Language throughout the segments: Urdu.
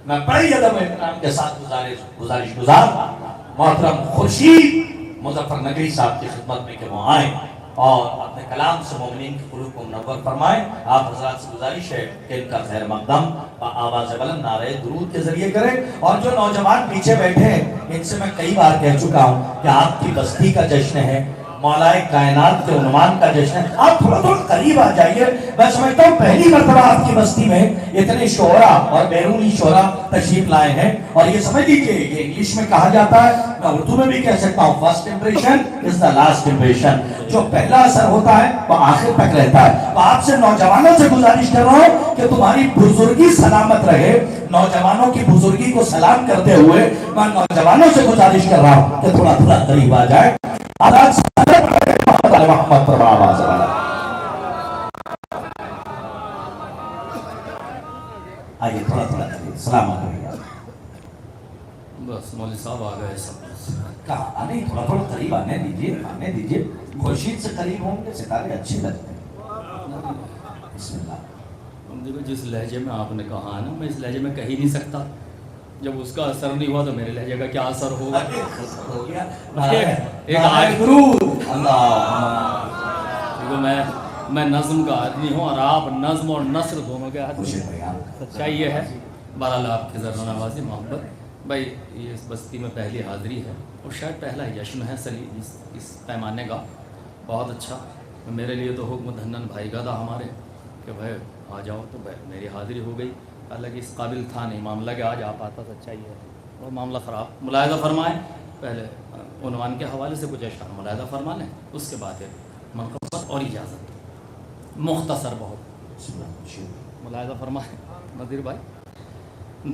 میں بڑی ادب احترام کے ساتھ گزارش گزار محترم خورشید مظفر نگری صاحب کی خدمت میں کہ وہ آئیں اور اپنے کلام سے مومنین کے قلوب کو منور فرمائیں. آپ حضرات سے گزارش ہے کہ ان کا خیر مقدم آواز بلند نعرہ درود کے ذریعے کریں. اور جو نوجوان پیچھے بیٹھے ہیں ان سے میں کئی بار کہہ چکا ہوں کہ آپ کی بستی کا جشن ہے, مولا کائنات کے عنوان کا جشن ہے, آپ تھوڑا قریب آ جائیے. میں سمجھتا ہوں پہلی مرتبہ آپ کی بستی میں اتنے شعرا اور بیرونی شعرا تشریف لائے ہیں. اور یہ سمجھ لیجیے یہ انگلش میں کہا جاتا ہے, میں اردو میں بھی کہہ سکتا ہوں, first impression is the last impression. جو پہلا اثر ہوتا ہے وہ آخر تک رہتا ہے. تو آپ سے نوجوانوں سے گزارش کر رہا ہوں کہ تمہاری بزرگی سلامت رہے. نوجوانوں کی بزرگی کو سلام کرتے ہوئے میں نوجوانوں سے گزارش کر رہا ہوں کہ تھوڑا قریب آ جائے. محمد پر آواز آئیے تھوڑا قریب. سلام علیکم. بس مولوی صاحب آ گئے سب. کہاں نہیں, تھوڑا قریب آنے دیجیے. خورشید سے قریب ہوں گے, ستارے اچھے لگتے ہیں. بسم اللہ. دیکھو جس لہجے میں آپ نے کہا نا, میں اس لہجے میں کہہ ہی نہیں سکتا. جب اس کا اثر نہیں ہوا تو میرے لہجے کا کیا اثر ہوگا. دیکھو میں نظم کا آدمی ہوں اور آپ نظم اور نثر دونوں کے آدمی. سچائی یہ ہے. بہرحال آپ کی ذرا نوازی محبت بھائی, یہ اس بستی میں پہلی حاضری ہے اور شاید پہلا جشن ہے سلی اس پیمانے کا. بہت اچھا. میرے لیے تو حکم دھنن بھائی کا تھا ہمارے کہ بھائی آ جاؤ, تو میری حاضری ہو گئی. حالانکہ اس قابل تھا نہیں معاملہ کہ آج آپ آتا. سچائی ہے اور معاملہ خراب. ملاحظہ فرمائیں, پہلے عنوان کے حوالے سے کچھ اشعار ملاحظہ فرما لیں, اس کے بعد منقبت اور اجازت مختصر بہت ملاحظہ فرمائیں. نذیر بھائی.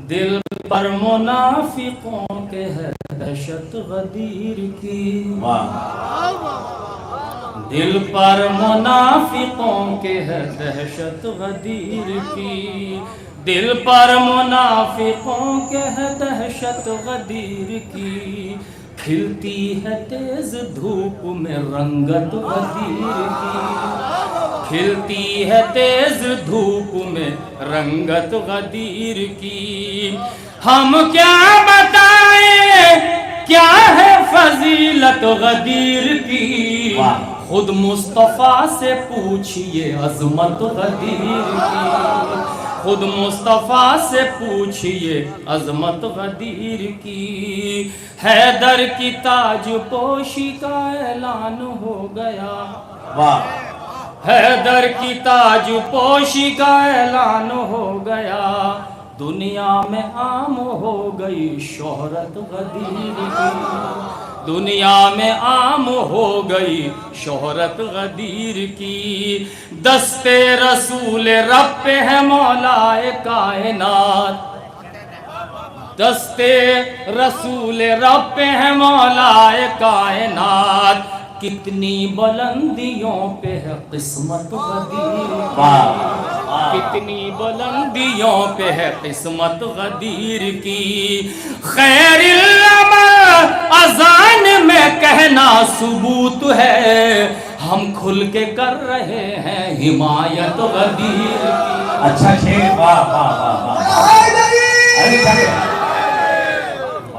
دل پر منافقوں کے ہے دہشت غدیر کی, دل پر منافقوں کے ہے دہشت غدیر کی, دل پر منافقوں کے ہے دہشت غدیر کی, کھلتی ہے تیز دھوپ میں رنگت غدیر کی, کھلتی ہے تیز دھوپ میں رنگت غدیر کی. ہم کیا بتائیں کیا ہے فضیلت غدیر کی, خود مصطفیٰ سے پوچھئے عظمت غدیر کی, خود مصطفیٰ سے پوچھئے عظمت غدیر کی. حیدر کی تاج پوشی کا اعلان ہو گیا, حیدر کی تاج پوشی کا اعلان ہو گیا, دنیا میں عام ہو گئی شہرت غدیر کی, دنیا میں عام ہو گئی شہرت غدیر کی. دستے رسول رب پہ ہے مولا کائنات, دستے رسول رب پہ ہے مولا کائنات, کتنی بلندیوں پہ ہے قسمت غدیر کی, کتنی بلندیوں پہ ہے قسمت غدیر کی. خیر العمل اذان میں کہنا ثبوت ہے, ہم کھل کے کر رہے ہیں حمایت غدیر کی. اچھا شیر, واہ واہ واہ.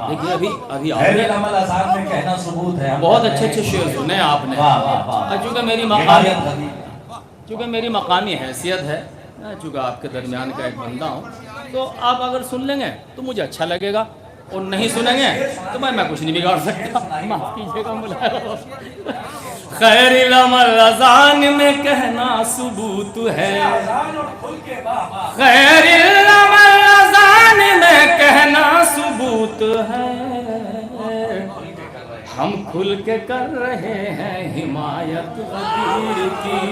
دیکھیے ابھی عمل آسان میں کہنا ثبوت ہے. بہت اچھے شعر سنے آپ نے. چونکہ میری مقامی حیثیت ہے, چونکہ آپ کے درمیان کا ایک بندہ ہوں, تو آپ اگر سن لیں گے تو مجھے اچھا لگے گا, اور نہیں سنیں گے تو میں کچھ نہیں بگاڑ سکتا. معاف کیجیے گا ملاحظہ. خیر العمل اذان میں کہنا ثبوت ہے, خیر العمل اذان میں کہنا ثبوت ہے, ہم کھل کے کر رہے ہیں حمایت غدیر کی.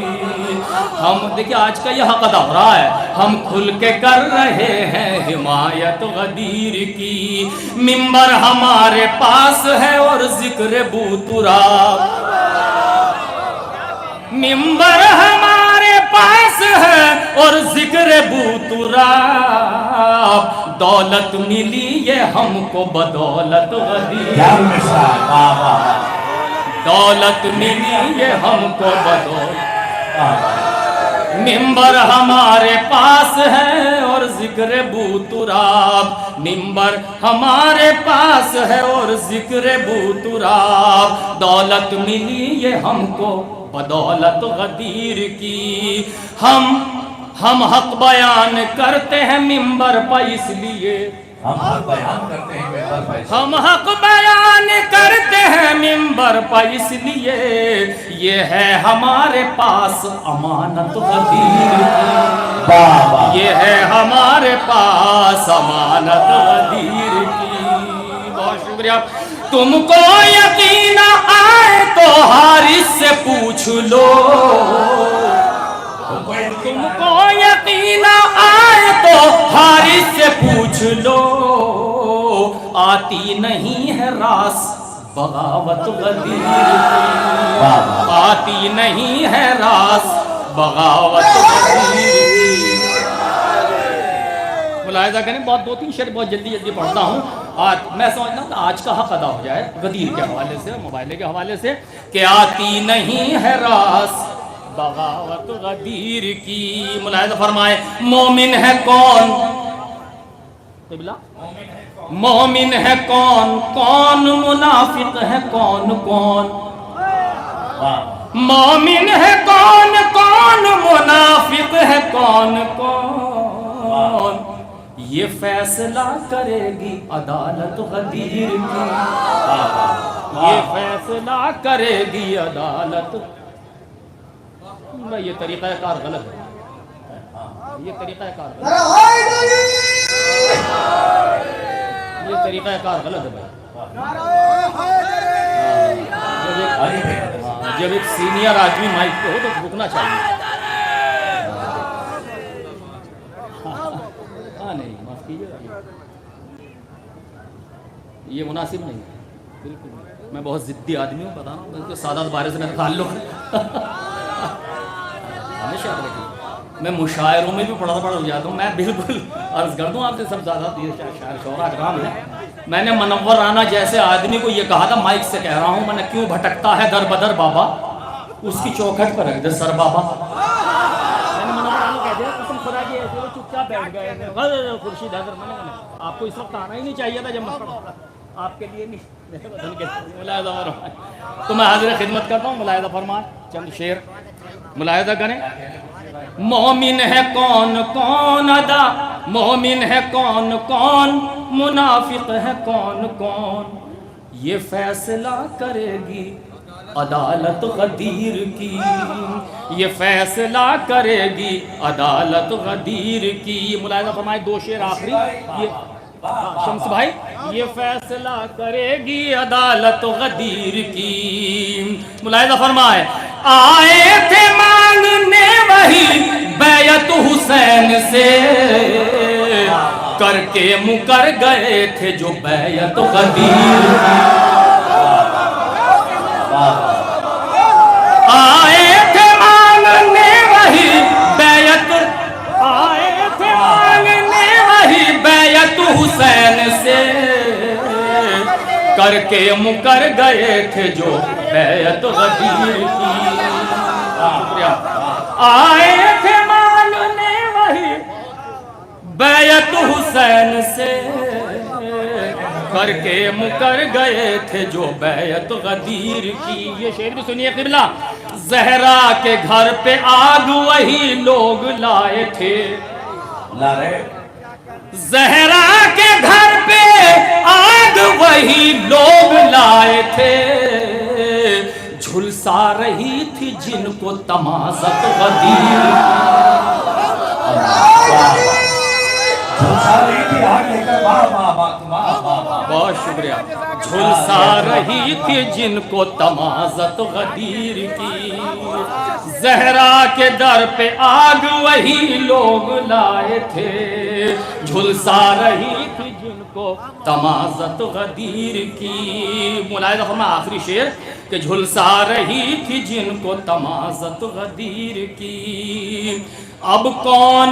ہم دیکھیں آج کا یہ حق ادا ہو رہا ہے, ہم کھل کے کر رہے ہیں حمایت غدیر کی. منبر ہمارے پاس ہے اور ذکر بوتراب, منبر ہمارے پاس ہے اور ذکر بوتراب, دولت ملی یہ ہم کو بدولت غدیر, دولت ملی یہ ہم کو بدولت. منبر ہمارے پاس ہے اور ذکر بو تراب، منبر ہمارے پاس ہے اور ذکر بو تراب، دولت ملی یہ ہم کو بدولت غدیر کی، ہم حق بیان کرتے ہیں منبر پر اس لیے، ہم حق بیان کرتے ہیں منبر پر، ہم حق بیان کرتے ہیں منبر پر اس لیے، یہ ہے ہمارے پاس امانت غدیر کی، یہ ہے ہمارے پاس امانت غدیر کی۔ بہت شکریہ۔ تم کو یقین آئے تو حارث سے پوچھ لو، تم کو یقین آئے تو حارث سے پوچھ لو، آتی نہیں ہے راس بغاوت غدیر کی، آتی نہیں ہے راس بغاوت غدیر کی۔ ملاحظہ کریں، بہت دو تین شعر بہت جلدی پڑھتا ہوں، آج میں سمجھتا ہوں کہ آج کا حق ادا ہو جائے غدیر کے حوالے سے، موبائل کے حوالے سے، کہ آتی نہیں ہے راس بغاوت غدیر کی۔ ملاحظہ فرمائے، مومن ہے کون؟ مومن ہے کون کون، منافق ہے کون کون، مومن ہے کون کون، منافق ہے کون کون، یہ فیصلہ کرے گی عدالت غدیر کی، یہ فیصلہ کرے گی عدالت۔ یہ طریقہ کار غلط ہے، یہ طریقہ کار غلط ہے، یہ طریقہ کار غلط ہے بھائی۔ جب ایک سینئر آدمی مائک پہ ہو تو رکنا چاہیے۔ ہاں نہیں، معاف کیجیے، یہ مناسب نہیں، بالکل نہیں۔ میں بہت ضدی آدمی ہوں، بتا رہا ہوں، سادات بارے سے میرا تعلق ہے، ہمیشہ رکھیے۔ میں مشاعروں میں بھی پڑھ ہو جاتا ہوں، میں بالکل عرض کر دوں آپ سے، سب زیادہ شاعر شعراء اکرام ہیں، میں نے منور رانا جیسے آدمی کو یہ کہا تھا، مائک سے کہہ رہا ہوں، میں نے، کیوں بھٹکتا ہے در بدر بابا، اس کی چوکھٹ پر رکھ دے سر بابا۔ میں نے منور رانا کہہ دیا، قسم خدا کی ایسے وہ چپ چاپ بیٹھ گئے، خورشید حیدر، میں نے کہا آپ کو اس وقت آنا ہی نہیں چاہیے تھا جب میں پڑھا، آپ کے لیے نہیں، میرے بدن کے لیے۔ ملاحظہ فرمائے، تو میں حاضر خدمت کرتا ہوں، ملاحظہ فرمائے چند شعر ملاحظہ کریں۔ مومن ہے کون کون ادا، مومن ہے کون کون، منافق ہے کون کون، یہ فیصلہ کرے گی عدالت غدیر کی، یہ فیصلہ کرے گی عدالت غدیر کی۔ ملاحظہ فرمائے، دو شعر آخری، یہ شمس بھائی، یہ فیصلہ کرے گی عدالت غدیر کی۔ ملاحظہ فرمائے، آئے تھے مانگنے وہی بیعت حسین سے، کر کے مکر گئے تھے جو بیعت غدیر کی، آئے تھے مانگنے وہی بیعت، آئے تھے مانگنے وہی بیعت حسین سے، کر کے مکر گئے تھے جو بیعت غدیر کی۔ آئے تھے مانگنے وہی بیعت حسین سے، کر کے مکر گئے تھے جو بیعت غدیر کی۔ یہ شعر بھی سنیے قبلہ، زہرا کے گھر پہ آگ وہی لوگ لائے تھے، زہرا کے گھر پہ آگ وہی لوگ لائے تھے، جھلسا رہی تھی جن کو تمازت غدیر، بہت شکریہ، جھلسا رہی تھی جن کو تمازت غدیر کی، زہرا کے در پہ آگ وہی لوگ لائے تھے، جھلسا رہی تھی جن کو تمازت غدیر کی۔ ملاحظہ فرمائے آخری شعر، کہ جھلسا رہی تھی جن کو تمازت غدیر کی۔ اب کون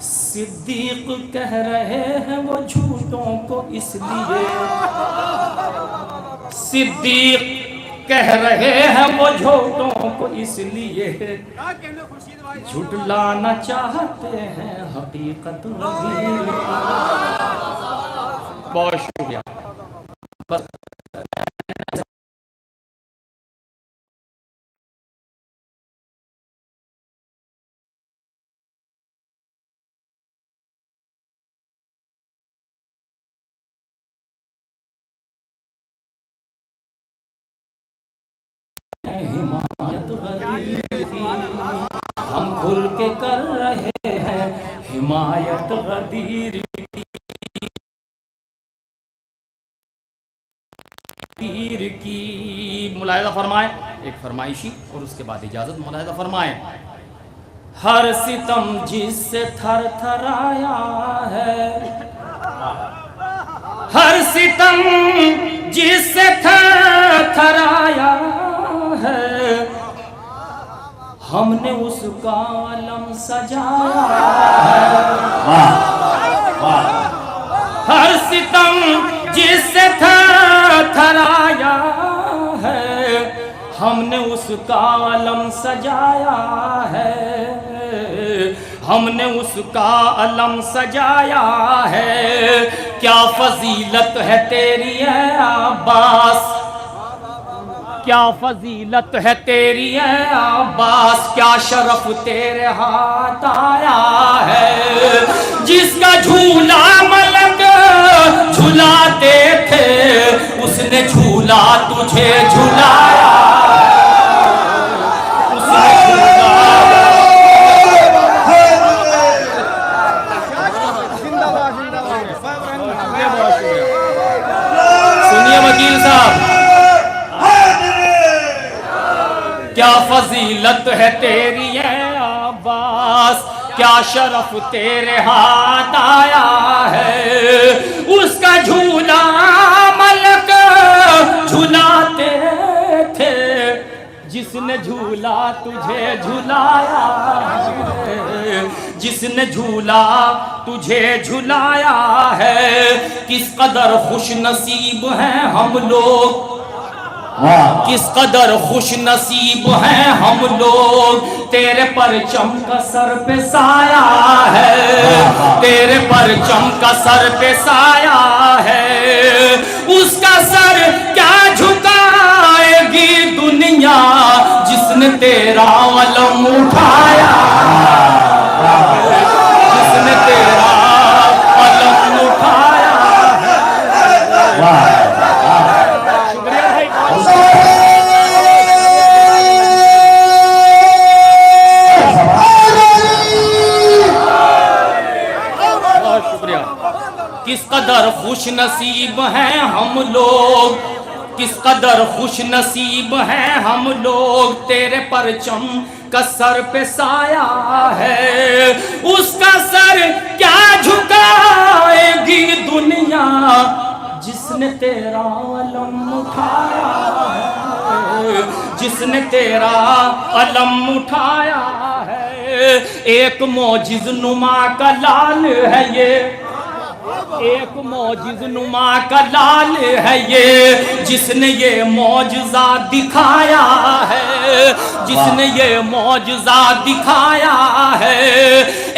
صدیق کہہ رہے ہیں وہ جھوٹوں کو اس لیے، صدیق کہہ رہے ہیں وہ جھوٹوں کو اس لیے، جھٹلانا چاہتے ہیں حقیقت غدیر کی۔ بہت شکریہ۔ بس حمایت غدیر کی، ہم کھل کے کر رہے ہیں حمایت غدیر کی۔ ملاحظہ فرمائیں، ایک فرمائشی اور اس کے بعد اجازت۔ ملاحظہ فرمائیں، ہر ستم جس سے تھر تھرایا ہے، ہر ستم جس سے تھر تھرایا ہے، ہم نے اس کا علم سجایا ہے۔ ہر ستم جس سے تھر تھرایا ہے، ہم نے اس کا علم سجایا ہے، ہم نے اس کا علم سجایا ہے۔ کیا فضیلت ہے تیری اے عباس، کیا فضیلت ہے تیری اے عباس، کیا شرف تیرے ہاتھ آیا ہے۔ جس کا جھولا ملک جھلاتے تھے، اس نے جھولا تجھے جھلایا، اس نے سنیے وکیل صاحب، کیا فضیلت ہے تیری اے عباس، کیا شرف تیرے ہاتھ آیا ہے۔ اس کا جھولا ملک جھلاتے تھے، جس نے جھولا تجھے جھلایا ہے، جس نے جھولا تجھے جھلایا ہے۔ کس قدر خوش نصیب ہیں ہم لوگ، کس قدر خوش نصیب ہیں ہم لوگ، تیرے پرچم کا سر پہ سایہ ہے، تیرے پرچم کا سر پہ سایہ ہے۔ اس کا سر کیا جھکائے گی دنیا، جس نے تیرا علم اٹھایا، جس نے تیرا علم اٹھایا ہے۔ کس قدر خوش نصیب ہیں ہم لوگ، کس قدر خوش نصیب ہیں ہم لوگ، تیرے پرچم کا سر پہ سایہ ہے۔ اس کا سر کیا جھکائے گی دنیا، جس نے تیرا علم اٹھایا ہے، جس نے تیرا علم اٹھایا ہے۔ ایک معجز نما کا لال ہے یہ، ایک معجز نما کا لال ہے یہ، جس نے یہ معجزہ دکھایا ہے، جس نے یہ معجزہ دکھایا ہے۔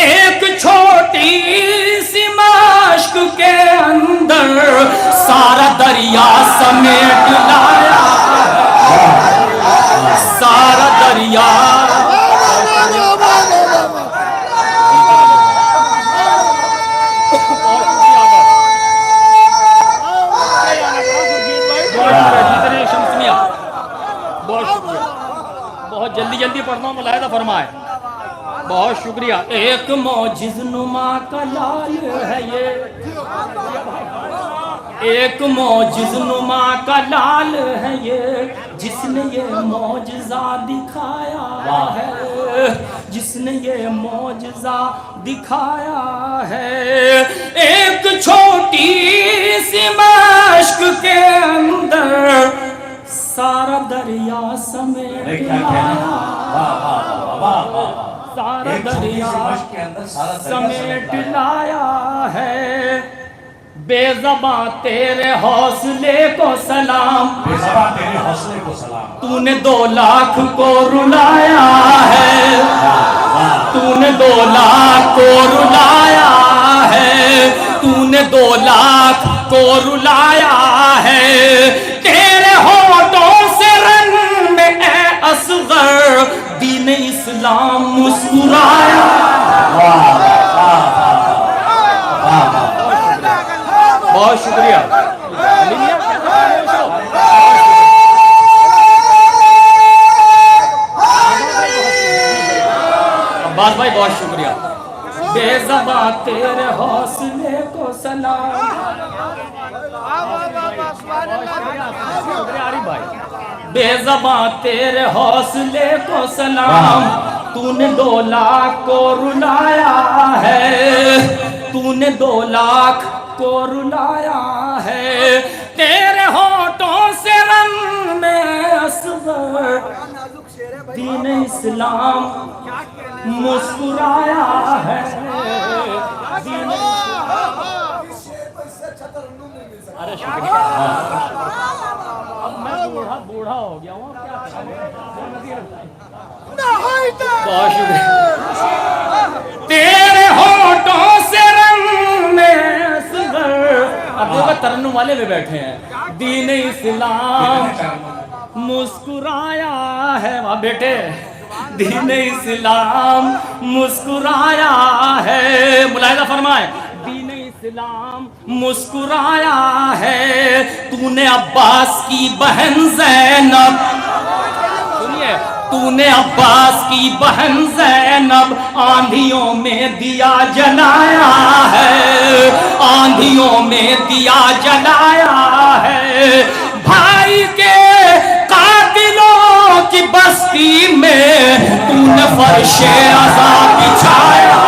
ایک چھوٹی سی مشق کے اندر سارا دریا سمیٹ لایا ہے، سارا دریا بہت جلدی جلدی پڑھنا ہوں، ملاحظہ فرمائے۔ بہت شکریہ۔ ایک معجز نما کا لال ہے یہ، ایک معجز نما کا لال ہے یہ، جس نے یہ معجزہ دکھایا ہے، جس نے یہ معجزہ دکھایا ہے۔ ایک چھوٹی سی مشق کے اندر سارا دریا سمیٹ لایا، سارا دریا سمیٹ لایا ہے۔ بے زباں تیرے حوصلے کو سلام، بے زباں تیرے حوصلے کو سلام، تو نے 2 لاکھ کو رلایا ہے، تو نے 2 لاکھ کو رلایا ہے، تو نے 2 لاکھ کو رلایا ہے، تیرے ہونٹوں سے رنگ میں اے اصغر دین اسلام مسکرایا۔ بہت شکریہ عباس بھائی، بہت شکریہ۔ بے زباں تیرے حوصلے کو سلام، بے زباں تیرے حوصلے کو سلام، تو نے 2 لاکھ کو رلایا ہے، تو نے 2 لاکھ کو رلایا ہے، تیرے ہونٹوں سے رنگ میں اصغر دین اسلام مسکرایا ہے۔ ارے شکریہ، اب میں بوڑھا ہو گیا ہوں، بہت شکریہ۔ تیرے ہونٹوں سے رنگ میں اصغر، اب دیکھو ترنم والے بھی بیٹھے ہیں، دین اسلام مسکرایا ہے، وہاں بیٹے دین اسلام مسکرایا ہے، ملاحظہ فرمائے، دین اسلام مسکرایا ہے، تو نے عباس کی بہن زینب، سنیے، تو نے عباس کی بہن زینب آندھیوں میں دیا جلایا ہے، آندھیوں میں دیا جلایا ہے، بھائی کے قاتلوں کی بستی میں تو نے فرش عذاب بچھایا۔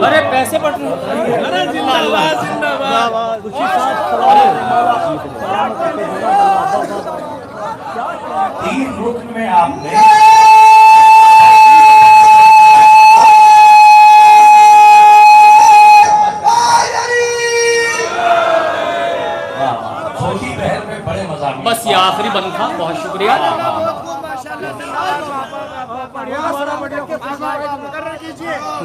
ارے پیسے بٹ تین رکن میں آپ نے چھوٹی بہن میں بڑے مضامین، بس یہ آخری بند تھا، بہت شکریہ۔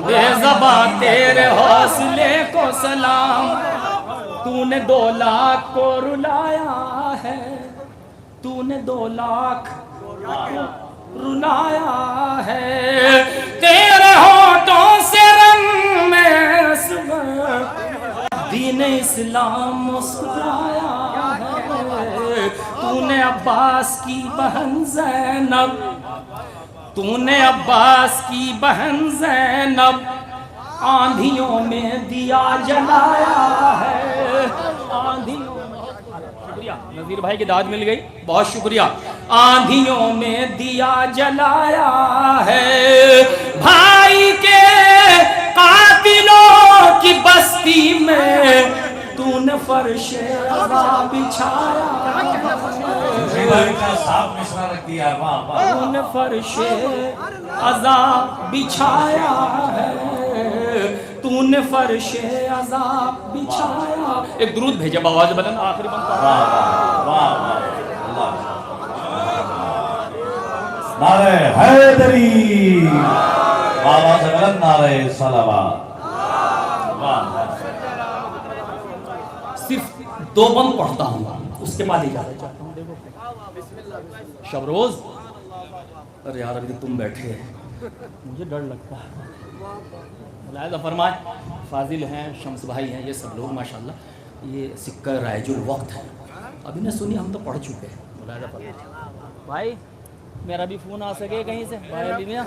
بے زباں تیرے حوصلے کو سلام، تو نے 2 لاکھ کو رلایا ہے، تو نے 2 لاکھ رلایا ہے، تیرے ہونٹوں سے رنگ میں اصغر دین اسلام مسکرایا ہے، تو نے عباس کی بہن زینب، تو نے عباس کی بہن زینب آندھیوں میں دیا جلایا ہے، آندھیوں میں، شکریہ نذیر بھائی کی داد مل گئی، بہت شکریہ، آندھیوں میں دیا جلایا ہے، بھائی کے قاتلوں کی بستی میں تو نے فرش عذاب بچھایا، تو نے فرش عذاب بچھایا ہے، تو نے فرش عذاب بچھایا۔ ایک درود بھیجا بآواز بلند، آخری بند۔ نعرہ حیدری، آواز بلند، نعرہ صلوات۔ صرف 2 بند پڑھتا ہوں، اس کے بعد اجازت چاہتا ہوں۔ شب روز، ارے یار ابھی تم بیٹھے مجھے ڈر لگتا ہے، ملاحظہ فرمائے، فاضل ہیں، شمس بھائی ہیں، یہ سب لوگ ماشاءاللہ، یہ سکہ رائج الوقت ہے، ابھی نے سنی، ہم تو پڑھ چکے ہیں، ملاحظہ فرمائے۔ بھائی میرا بھی فون آ سکے کہیں سے، بھائی علی میاں،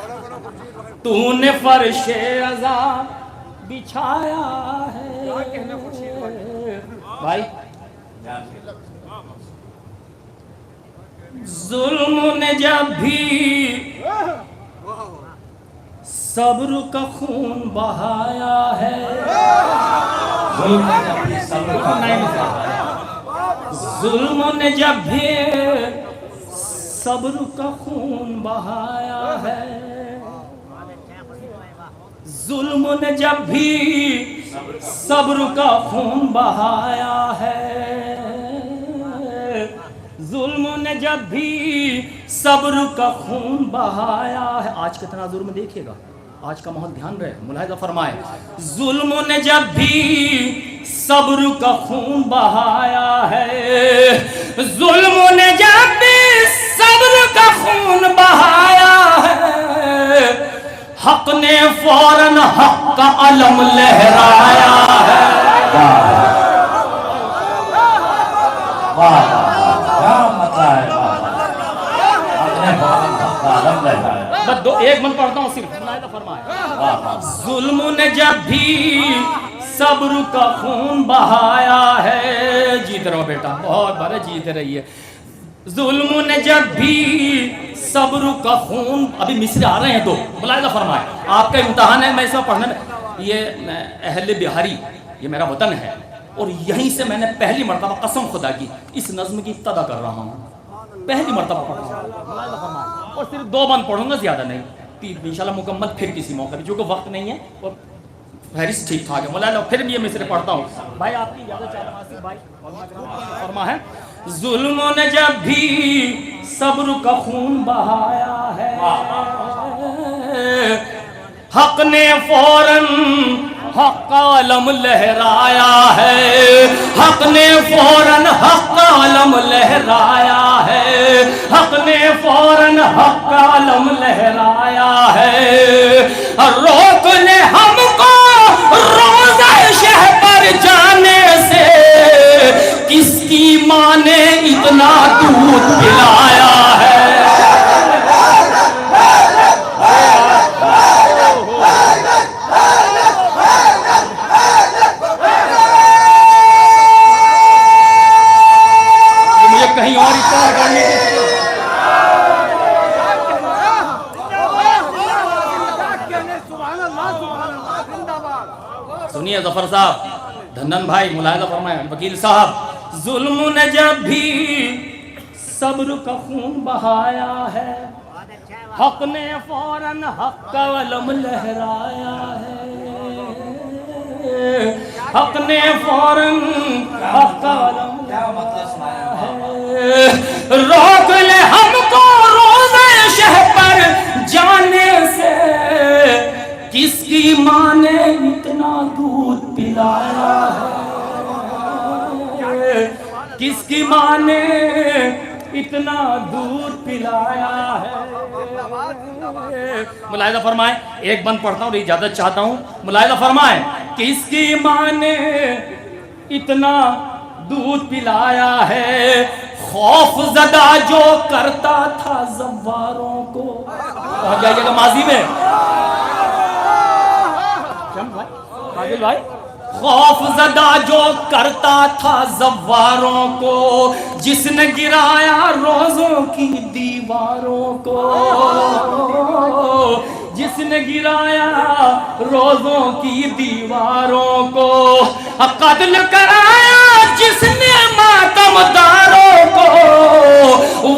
تو نے فرش عذاب بچھایا ہے، بھائی ظلم نے جب بھی صبر کا خون بہایا ہے، ظلم نے جب بھی صبر کا خون بہایا ہے، ظلم نے جب بھی صبر کا خون بہایا ہے، ظلم نے جب بھی صبر کا خون بہایا ہے. آج کے تناظر میں دیکھیے گا، آج کا ماحول دھیان رہے، ملاحظہ فرمائے. ظلم نے جب بھی صبر کا خون بہایا ہے، ظلم نے جب بھی صبر کا خون بہایا ہے، حق نے فوراً حق کا علم لہرایا ہے. بس ایک من پڑھتا ہوں صرف، فرمائے. ظلم نے جب بھی صبر کا خون بہایا ہے، جیت رہو بیٹا، بہت بڑے جیت رہی ہے. ظلم نے جب بھی صبر کا خون، ابھی مصرے آ رہے ہیں دو، ملاحظہ فرمائے. آپ کا امتحان ہے، میں اس میں پڑھنے میں، یہ اہل بہاری، یہ میرا وطن ہے، اور یہیں سے میں نے پہلی مرتبہ قسم خدا کی اس نظم کی ابتدا کر رہا ہوں، پہلی مرتبہ پڑھ رہا ہوں. ملاحظہ فرمائے. اور صرف 2 بند پڑھوں گا، زیادہ نہیں، 3 انشاءاللہ مکمل پھر کسی موقع پہ، جو کہ وقت نہیں ہے اور فہرست ٹھیک ٹھاک ہے. مولانا پھر بھی یہ مصرے پڑھتا ہوں. بھائی آپ کی اجازت چاہتا ہوں آصف بھائی، فرما ہے. ظلم نے جب بھی صبر کا خون بہایا ہے، حق نے فوراً حق کا علم لہرایا ہے، حق نے فوراً حق کا علم لہرایا ہے، حق نے فوراً حق کا علم لہرایا ہے. روک لے ہم کو روزہ شہ پر جانے سے، کس کی ماں نے اتنا دودھ پلایا ہے. کہیں اور اتنا کرنے سنیے ظفر صاحب، دھنن بھائی، ملاحظہ فرمائے، وکیل صاحب. ظلم نے جب بھی صبر کا خون بہایا ہے، حق نے فوراً حق کا علم لہرایا ہے، حق نے فوراً حق کا علم لہرایا ہے. روک لے ہم کو روزہ شہ پر جانے سے، کس کی ماں نے اتنا دودھ پلایا ہے، کس کی ماں نے اتنا دودھ پلایا ہے. ملاحظہ فرمائے. ایک بند پڑھتا ہوں اور اجازت چاہتا ہوں. ملاحظہ فرمائے. کس کی ماں نے اتنا دودھ پلایا ہے، خوف زدہ جو کرتا تھا زواروں کو. پہنچ جائیے گا ماضی میں بھائی. خوف زدہ جو کرتا تھا زواروں کو، جس نے گرایا روزوں کی دیواروں کو، جس نے گرایا روزوں کی دیواروں کو، قتل کرایا جس نے ماتم داروں کو،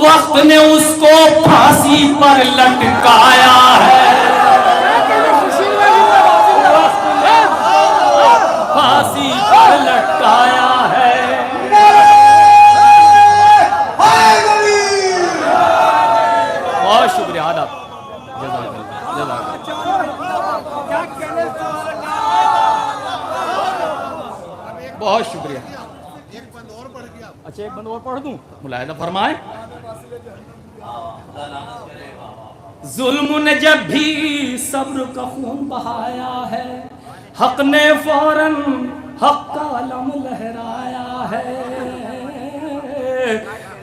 وقت نے اس کو پھانسی پر لٹکایا ہے، پھانسی پر لٹکایا ہے. بہت شکریہ آداب، بہت شکریہ. اچھا ایک بند اور پڑھ دوں. ملاحظہ فرمائے. ظلم نے جب بھی صبر کا خون بہایا ہے، حق نے فوراً حق کا علم لہرایا ہے،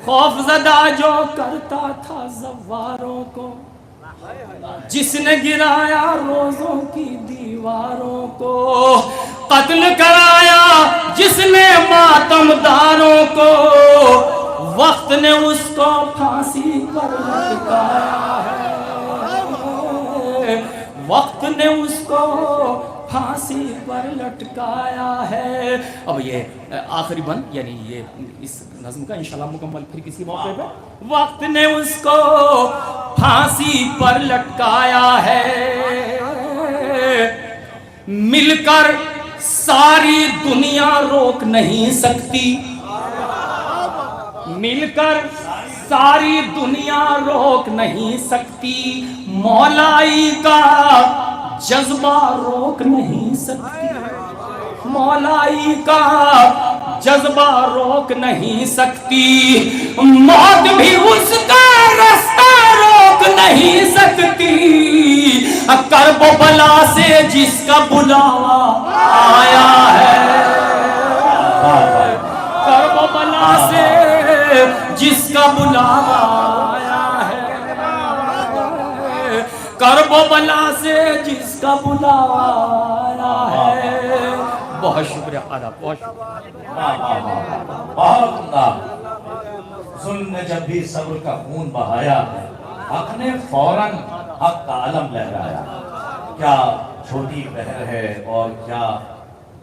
خوف زدہ جو کرتا تھا زواروں کو، جس نے گرایا روزوں کی دیواروں کو، قتل کرایا جس نے ماتم داروں کو، وقت نے اس کو پھانسی پر لٹکایا ہے، وقت نے اس کو پھانسی پر لٹکایا ہے. اب یہ آخری بند یعنی یہ اس نظم کا انشاءاللہ مکمل پھر کسی موقع پہ. وقت نے اس کو پھانسی پر لٹکایا ہے, مل کر ساری دنیا روک نہیں سکتی, مل کر ساری دنیا روک نہیں سکتی, مولائی کا جذبہ روک نہیں سکتی, مولائی کا جذبہ روک نہیں سکتی, موت بھی اس کا رستہ روک نہیں سکتی, کرب و بلا سے جس کا بلاوا آیا ہے, کرب و بلا سے جس کا بلاوا آیا ہے, کرب و بلا سے جس کا بلاوا آیا ہے. بہت شکریہ آداب, بہت شکریہ. بہت عمدہ. ظلم نے جب بھی صبر کا خون بہایا, حق نے فوراً حق کا علم لہرایا. کیا چھوٹی بہر ہے اور کیا